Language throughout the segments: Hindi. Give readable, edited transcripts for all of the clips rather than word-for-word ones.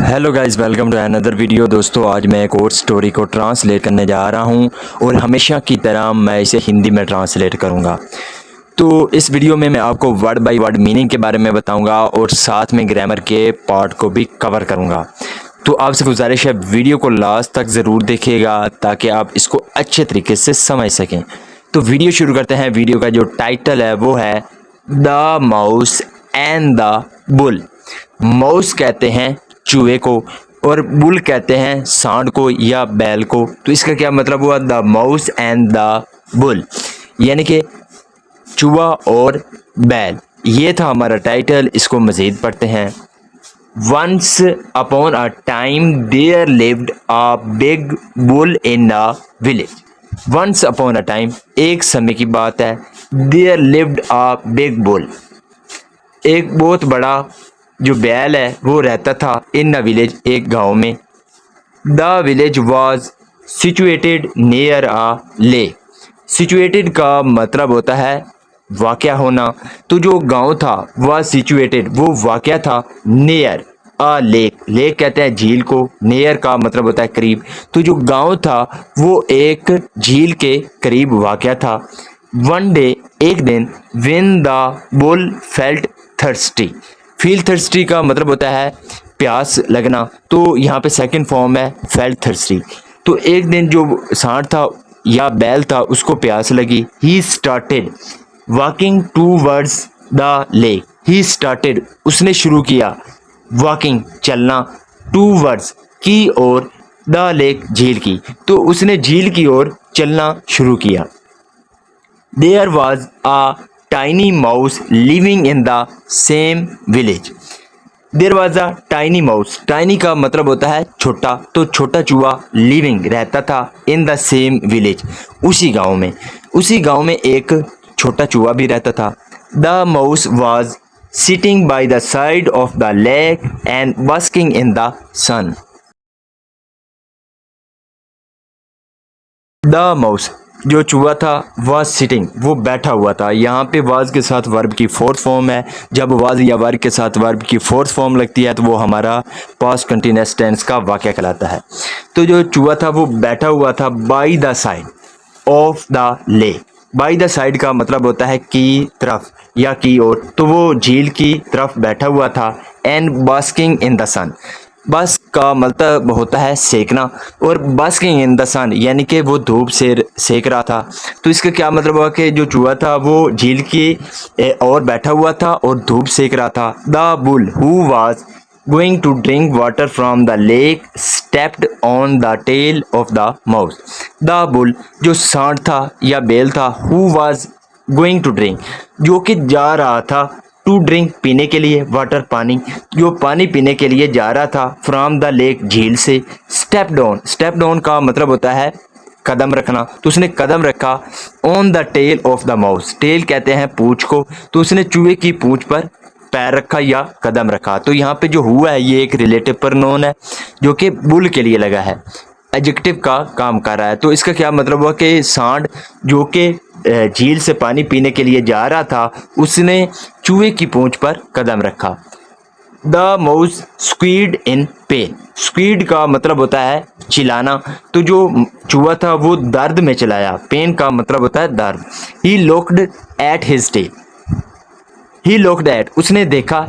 Hello guys, welcome to another video. दोस्तों, आज मैं एक और स्टोरी को ट्रांसलेट करने जा रहा हूं और हमेशा की तरह मैं इसे हिंदी में ट्रांसलेट करूंगा। तो इस वीडियो में मैं आपको वर्ड बाय वर्ड मीनिंग के बारे में बताऊंगा और साथ में ग्रामर के पार्ट को भी कवर करूंगा। तो आपसे गुजारिश है, वीडियो को लास्ट तक ज़रूर देखिएगा ताकि आप इसको अच्छे तरीके से समझ सकें। तो वीडियो शुरू करते हैं। वीडियो का जो टाइटल है वो है the mouse and the bull. Mouse कहते हैं चूहे को और बुल कहते हैं सांड को या बैल को। तो इसका क्या मतलब हुआ? The mouse and the bull, यानी कि चूहा और बैल। ये था हमारा टाइटल। इसको मज़ीद पढ़ते हैं। Once upon a time there lived a big bull in a village. Once upon a time, एक समय की बात है। There lived a big bull, एक बहुत बड़ा जो बैल है वो रहता था। इन अ विलेज, एक गांव में। The village was situated near a lake. Situated का मतलब होता है वाक़या होना। तो जो गांव था वह सिचुएटेड, वो वाक़या था नियर अ लेक। लेक कहते हैं झील को, नियर का मतलब होता है करीब। तो जो गांव था वो एक झील के करीब वाक़या था। वन डे, एक दिन, when the bull felt thirsty. Feel thirsty का मतलब होता है प्यास लगना। तो यहाँ पे सेकंड फॉर्म है फेल्ट थर्स्टी। तो एक दिन जो सांड था या बैल था उसको प्यास लगी। He started walking towards the lake. He started, उसने शुरू किया। वॉकिंग, चलना। टूवर्ड्स, की ओर। द लेक, झील की। तो उसने झील की ओर चलना शुरू किया। There was a tiny mouse living in the same village. There was a tiny mouse. Tiny का मतलब होता है छोटा। तो छोटा चूहा living रहता था in the same village, उसी गांव में। उसी गांव में एक छोटा चूहा भी रहता था। The mouse was sitting by the side of the lake and basking in the sun. The mouse, जो चूहा था, वाज सिटिंग, वो बैठा हुआ था। यहाँ पे वाज के साथ वर्ब की फोर्थ फॉर्म है। जब वाज या वर्ब के साथ वर्ब की फोर्थ फॉर्म लगती है तो वो हमारा पास्ट कंटिन्यूअस टेंस का वाक़या कहलाता है। तो जो चूहा था वो बैठा हुआ था by the side of the lake. By the side का मतलब होता है की तरफ या की ओर। तो वो झील की तरफ बैठा हुआ था। एंड बास्किंग इन द सन, बस का मतलब होता है सेकना, और बास्किंग इन द सन यानी कि वो धूप से सेक रहा था। तो इसका क्या मतलब हुआ कि जो चूहा था वो झील की और बैठा हुआ था और धूप सेक रहा था। The bull who was going to drink water from the lake stepped on the tail of the mouse. The bull, जो सांड था या बैल था, who was going to drink, जो कि जा रहा था, टू ड्रिंक, पीने के लिए, वाटर, पानी, जो पानी पीने के लिए जा रहा था, फ्रॉम द लेक, झील से। स्टेप डाउन, स्टेप डाउन का मतलब होता है कदम रखना। तो उसने कदम रखा on the tail of the mouse. Tail कहते हैं पूंछ को। तो उसने चूहे की पूंछ पर पैर रखा या कदम रखा। तो यहाँ पे जो हुआ है ये एक रिलेटिव प्रोनाउन है जो कि बुल के लिए लगा है, एडजेक्टिव का काम कर रहा है। तो इसका क्या मतलब हुआ कि सांड जो कि झील से पानी पीने के लिए जा रहा था, उसने चूहे की पूंछ पर कदम रखा। The mouse squid in pen. Squid का मतलब होता है चिल्लाना। तो जो चूहा था वो दर्द में चिल्लाया। पेन का मतलब होता है दर्द। He looked at his tail. He looked at, उसने देखा,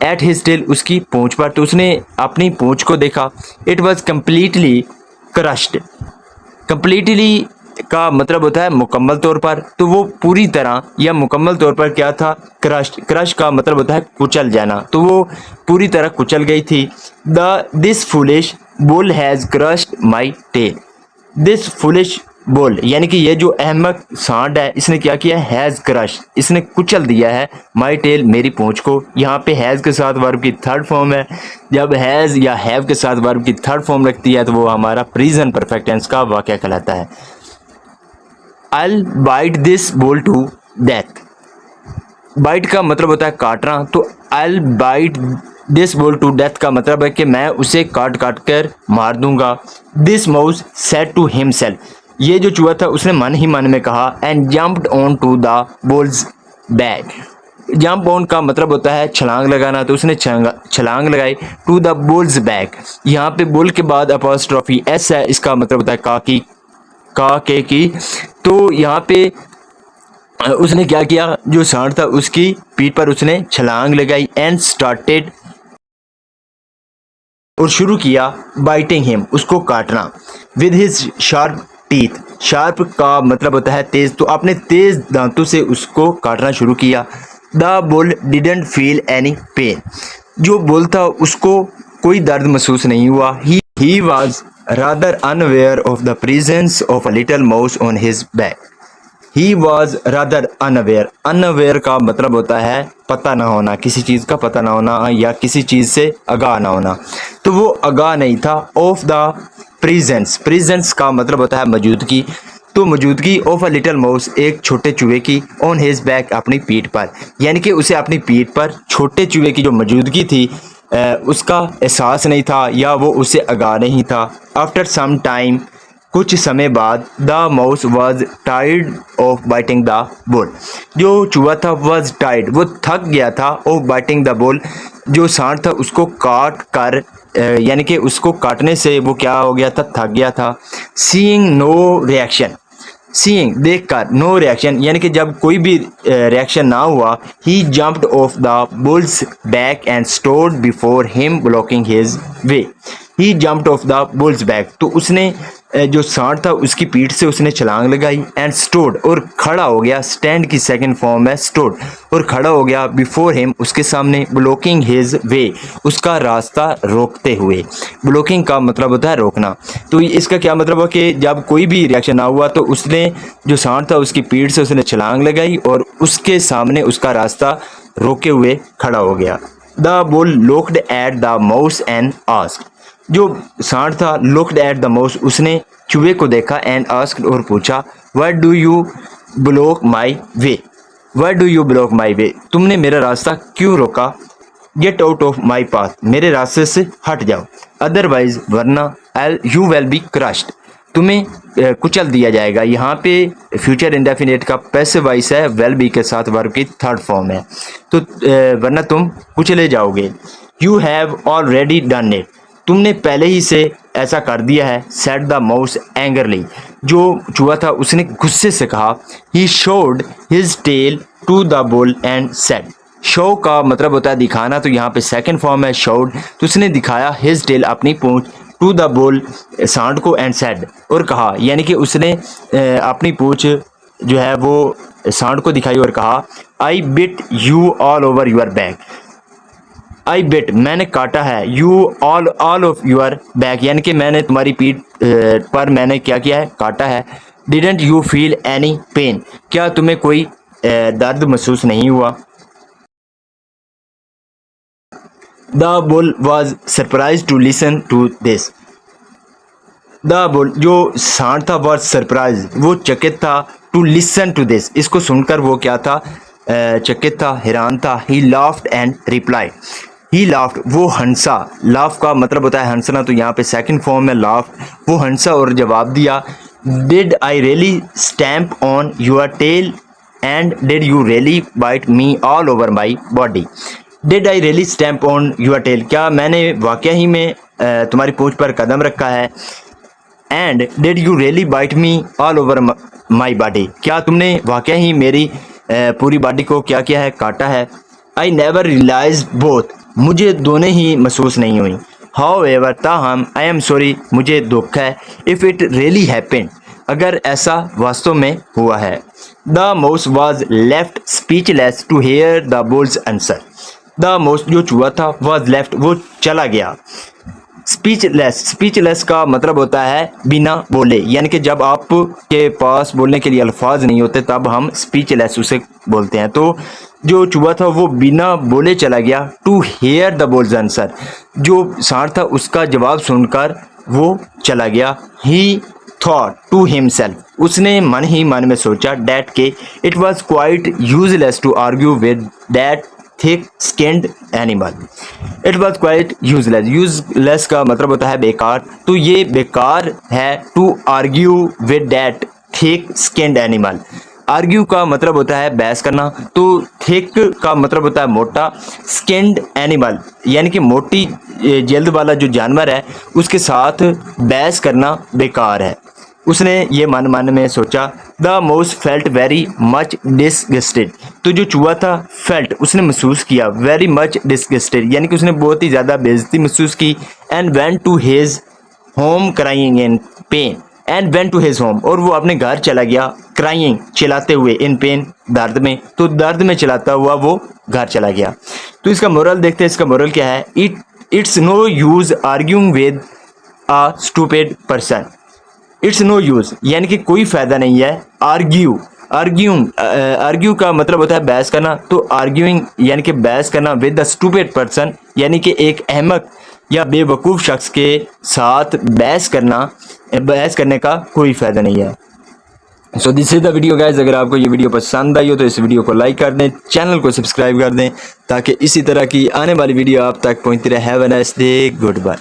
एट हिज टेल, उसकी पूंछ पर। तो उसने अपनी पूंछ को देखा। It was completely crushed. Completely का मतलब होता है मुकम्मल तौर पर। तो वो पूरी तरह या मुकम्मल तौर पर क्या था? क्रश्ड। क्रश का मतलब होता है कुचल जाना। तो वो पूरी तरह कुचल गई थी। This foolish bull has crushed my tail. This foolish bull यानी कि ये जो अहमक सांड है, इसने क्या किया? हैज़ क्रश, इसने कुचल दिया है माई टेल, मेरी पूंछ को। यहाँ पे हैज़ के साथ वर्ब की थर्ड फॉर्म है। जब हैज़ या हैव के साथ वर्ब की थर्ड फॉर्म लगती है तो वो हमारा प्रेजेंट परफेक्ट टेंस का वाक़या कहलाता है। I'll bite this bull to death. Bite का मतलब होता है काटना। तो I'll bite this bull to death का मतलब है कि मैं उसे काट काट कर मार दूंगा। This mouse said to himself. ये जो चूहा था उसने मन ही मन में कहा। And jumped on to the bull's back. Jump on का मतलब होता है छलांग लगाना, तो उसने छलांग लगाई टू द बुल्स बैक। यहाँ पे बुल के बाद अपॉस्ट्रोफी एस है, इसका मतलब होता है का के की। तो यहाँ पे उसने क्या किया, जो सांड था उसकी पीठ पर उसने छलांग लगाई एंड स्टार्टेड, और शुरू किया बाइटिंग हिम, उसको काटना with his sharp teeth. Sharp का मतलब होता है तेज, तो आपने तेज दांतों से उसको काटना शुरू किया। The bull didn't feel any pain. जो बुल था उसको कोई दर्द महसूस नहीं हुआ। He was rather unaware of the presence of a little mouse on his back. He was rather unaware. Unaware का मतलब होता है पता ना होना, किसी चीज़ का पता ना होना या किसी चीज़ से आगाह ना होना। तो वो आगाह नहीं था। ऑफ द प्रेजेंस, प्रेजेंस का मतलब होता है मौजूदगी। तो मौजूदगी ऑफ अ लिटिल माउस, एक छोटे चूहे की, ऑन हिज बैक, अपनी पीठ पर, यानी कि उसे अपनी पीठ पर छोटे चूहे की जो मौजूदगी थी उसका एहसास नहीं था या वो उससे आगाह नहीं था। आफ्टर सम टाइम, कुछ समय बाद, the mouse was tired of biting the bull. जो चूहा था वॉज टायर्ड, वो थक गया था, ऑफ बाइटिंग द बुल, जो सांड था उसको काट कर यानी कि उसको काटने से वो क्या हो गया था, थक गया था। सीइंग नो रिएक्शन, सीइंग देख कर, नो रिएक्शन यानी कि जब कोई भी रिएक्शन ना हुआ, he jumped off the bull's back and stood before him blocking his way. He jumped off the bull's back, तो उसने जो सांड था उसकी पीठ से उसने छलांग लगाई एंड स्टोड, और खड़ा हो गया। स्टैंड की सेकंड फॉर्म है स्टोड, और खड़ा हो गया बिफोर हिम, उसके सामने, ब्लॉकिंग हिज वे, उसका रास्ता रोकते हुए। ब्लॉकिंग का मतलब होता है रोकना। तो इसका क्या मतलब है कि जब कोई भी रिएक्शन ना हुआ तो उसने, जो सांड था उसकी पीठ से उसने छलांग लगाई और उसके सामने उसका रास्ता रोके हुए खड़ा हो गया। The bull looked at the mouse and asked, जो सांड था लुक्ड एट द माउस, उसने चूहे को देखा एंड आस्क्ड, और पूछा, what do you block my way, what do you block my way, तुमने मेरा रास्ता क्यों रोका। Get out of my path, मेरे रास्ते से हट जाओ, अदरवाइज वरना यू विल बी क्रश्ड, तुम्हें कुचल दिया जाएगा। यहाँ पे फ्यूचर इंडेफिनिट का पैसिव वॉइस है, वेल बी के साथ वर्ब की थर्ड फॉर्म है। तो वरना तुम कुचले जाओगे। You have already done it, तुमने पहले ही से ऐसा कर दिया है। सेड द माउस एंगरली, जो चूहा था उसने गुस्से से कहा। He showed his tail to the bull and said, show का मतलब होता है दिखाना, तो यहाँ पे सेकंड फॉर्म है शोड, तो उसने दिखाया हिज टेल, अपनी पूंछ, टू द बुल, सांड को, एंड सेड, और कहा, यानी कि उसने अपनी पूंछ जो है वो सांड को दिखाई और कहा, I bit you all over your back, I bit मैंने काटा है, you all of your back, यानी कि मैंने तुम्हारी पीठ पर मैंने क्या किया है, काटा है। Didn't you feel any pain, क्या तुम्हें कोई दर्द महसूस नहीं हुआ। The bull was surprise to listen to this, the bull, जो सांड था, वॉज सरप्राइज, वो चकित था, टू लिसन टू दिस, इसको सुनकर वो क्या था, चकित था, हैरान था। ही laughed and reply, he laughed, वो हंसा, लाफ का मतलब होता है हंसना, तो यहाँ पे सेकंड फॉर्म है लाफ, वो हंसा और जवाब दिया। Did I really stamp on your tail and did you really bite me all over my body. Did I really stamp on your tail, क्या मैंने वाकई ही में तुम्हारी पूंछ पर कदम रखा है। And did you really bite me all over my body, क्या तुमने वाकई ही मेरी पूरी बॉडी को क्या किया है, काटा है। आई नेवर रियलाइज बोथ, मुझे दोनों ही महसूस नहीं हुई। हाउ एवर, ताहम, आई एम सॉरी, मुझे दुख है। इफ़ इट रियली हैपेंड, अगर ऐसा वास्तव में हुआ है। The mouse was left speechless to hear the bull's answer, the mouse, जो चूहा था, वॉज लेफ्ट, वो चला गया। स्पीचलेस, स्पीचलेस का मतलब होता है बिना बोले, यानी कि जब आप के पास बोलने के लिए अल्फाज नहीं होते तब हम स्पीचलेस उसे बोलते हैं। तो जो चूहा था वो बिना बोले चला गया। To hear the bull's answer, जो सांड था उसका जवाब सुनकर वो चला गया। ही थॉट टू हिमसेल्फ, उसने मन ही मन में सोचा, डैट के it was quite useless to argue with that thick skinned animal. It was quite useless, useless का मतलब होता है बेकार, तो ये बेकार है to argue with that thick skinned animal, argue का मतलब होता है बहस करना, तो थिक का मतलब होता है मोटा, स्किन्ड एनिमल यानी कि मोटी जल्द वाला जो जानवर है उसके साथ बहस करना बेकार है। उसने ये मन में सोचा। The mouse felt very much disgusted, तो जो चूहा था फेल्ट उसने महसूस किया, वेरी मच डिसगस्टेड यानी कि उसने बहुत ही ज़्यादा बेइज्जती महसूस की। And went to his home crying in pain, and went to his home, और वो अपने घर चला गया क्राइंग चिल्लाते हुए, इन पेन दर्द में, तो दर्द में चिल्लाता हुआ वो घर चला गया। तो इसका मोरल देखते हैं, इसका मोरल क्या है। It's no use arguing with a stupid person. It's no use यानी कि कोई फ़ायदा नहीं है। आर्ग्यू का मतलब होता है बहस करना, तो आर्ग्यूइंग यानी कि बहस करना विद द स्टूपिड पर्सन यानी कि एक अहमक या बेवकूफ़ शख्स के साथ बहस करने का कोई फ़ायदा नहीं है। So this is the video guys. अगर आपको ये वीडियो पसंद आई हो तो इस वीडियो को लाइक कर दें, चैनल को सब्सक्राइब कर दें ताकि इसी तरह की आने वाली वीडियो आप तक पहुँचती रहे। Have a nice day, good bye.